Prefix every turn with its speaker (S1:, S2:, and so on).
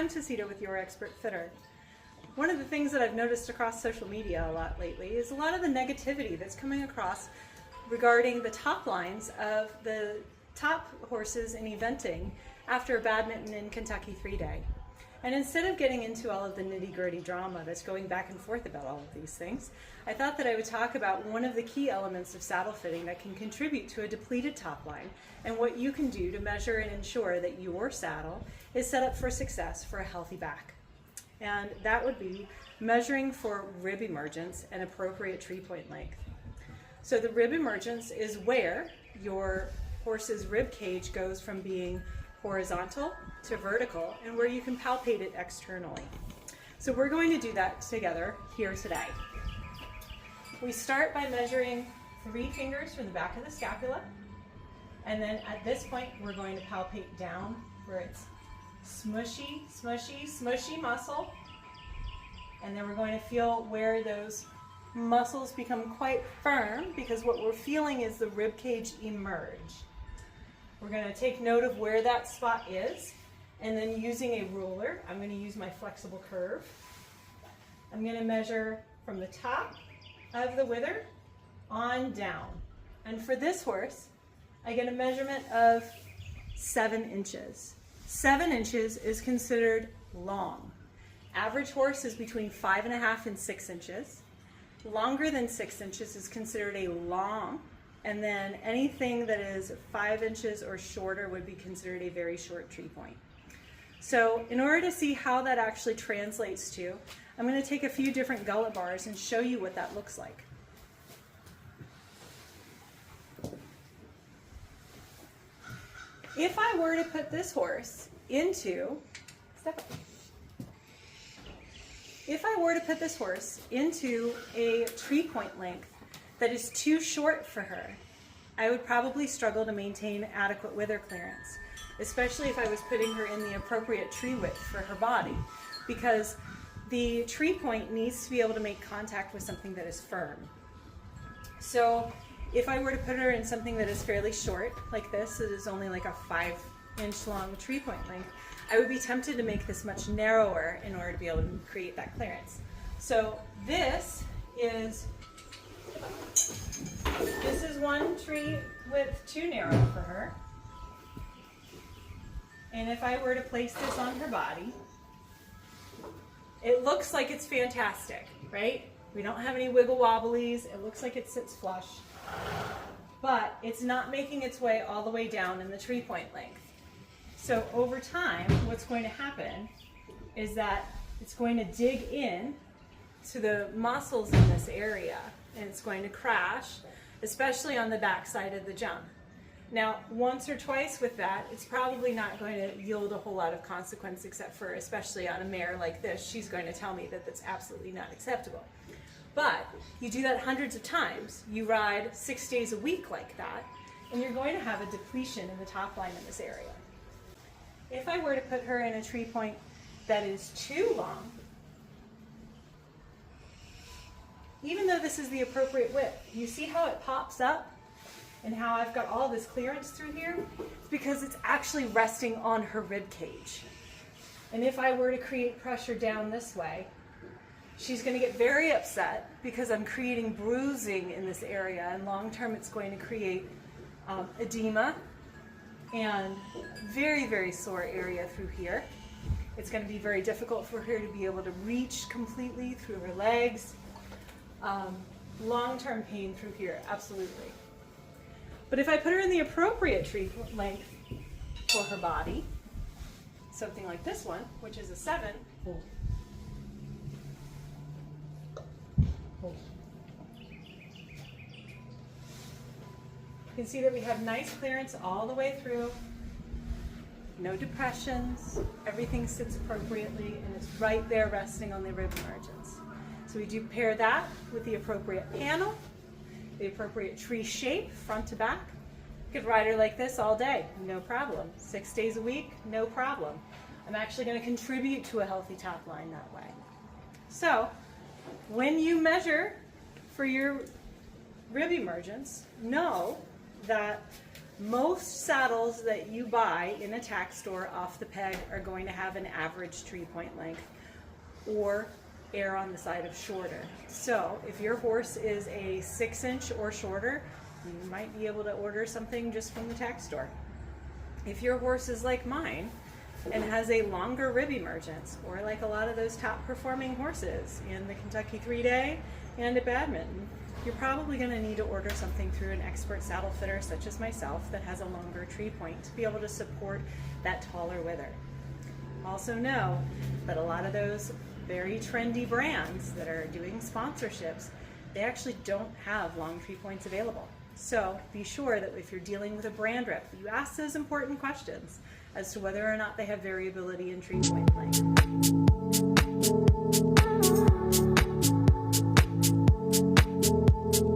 S1: I'm Tacita with Your Expert Fitter. One of the things that I've noticed across social media a lot lately is a lot of the negativity that's coming across regarding the top lines of the top horses in eventing after a badminton in Kentucky 3-day. And instead of getting into all of the nitty-gritty drama that's going back and forth about all of these things, I thought that I would talk about one of the key elements of saddle fitting that can contribute to a depleted top line and what you can do to measure and ensure that your saddle is set up for success for a healthy back. And that would be measuring for rib emergence and appropriate tree point length. So the rib emergence is where your horse's rib cage goes from being horizontal to vertical and where you can palpate it externally. So we're going to do that together here today. We start by measuring 3 fingers from the back of the scapula, and then at this point we're going to palpate down where it's smushy, smushy, smushy muscle, and then we're going to feel where those muscles become quite firm because what we're feeling is the rib cage emerge. We're going to take note of where that spot is, and then using a ruler, I'm going to use my flexible curve. I'm going to measure from the top of the wither on down. And for this horse, I get a measurement of 7 inches. 7 inches is considered long. Average horse is between 5.5 and 6 inches. Longer than 6 inches is considered a long, and then anything that is 5 inches or shorter would be considered a very short tree point. So in order to see how that actually translates to, I'm going to take a few different gullet bars and show you what that looks like. If I were to put this horse into, if I were to put this horse into a tree point length that is too short for her, I would probably struggle to maintain adequate wither clearance, especially if I was putting her in the appropriate tree width for her body, because the tree point needs to be able to make contact with something that is firm. So if I were to put her in something that is fairly short, like this, it is only like a 5-inch long tree point length, I would be tempted to make this much narrower in order to be able to create that clearance. So this is one tree width too narrow for her. And if I were to place this on her body, it looks like it's fantastic, right? We don't have any wiggle wobblies. It looks like it sits flush, but it's not making its way all the way down in the tree point length. So over time, what's going to happen is that it's going to dig in to the muscles in this area, and it's going to crash, especially on the back side of the jump. Now, once or twice with that, it's probably not going to yield a whole lot of consequence, except for, especially on a mare like this, she's going to tell me that that's absolutely not acceptable. But you do that hundreds of times. You ride 6 days a week like that, and you're going to have a depletion in the top line in this area. If I were to put her in a tree point that is too long, even though this is the appropriate width, you see how it pops up and how I've got all this clearance through here? It's because it's actually resting on her rib cage. And if I were to create pressure down this way, she's going to get very upset because I'm creating bruising in this area, and long term it's going to create edema and very, very sore area through here. It's going to be very difficult for her to be able to reach completely through her legs. Long-term pain through here, absolutely. But if I put her in the appropriate tree length for her body, something like this one, which is a 7, you can see that we have nice clearance all the way through, no depressions, everything sits appropriately, and it's right there resting on the rib emergence. So we do pair that with the appropriate panel, the appropriate tree shape, front to back. You could ride her like this all day, no problem. 6 days a week, no problem. I'm actually going to contribute to a healthy top line that way. So when you measure for your rib emergence, know that Most saddles that you buy in a tack store off the peg are going to have an average tree point length or err on the side of shorter. So if your horse is a 6-inch or shorter, you might be able to order something just from the tack store. If your horse is like mine and has a longer rib emergence, or like a lot of those top performing horses in the Kentucky 3-Day and at Badminton, you're probably going to need to order something through an expert saddle fitter such as myself that has a longer tree point to be able to support that taller wither. Also know that a lot of those very trendy brands that are doing sponsorships, they actually don't have long tree points available. So be sure that if you're dealing with a brand rep, you ask those important questions as to whether or not they have variability in tree point length.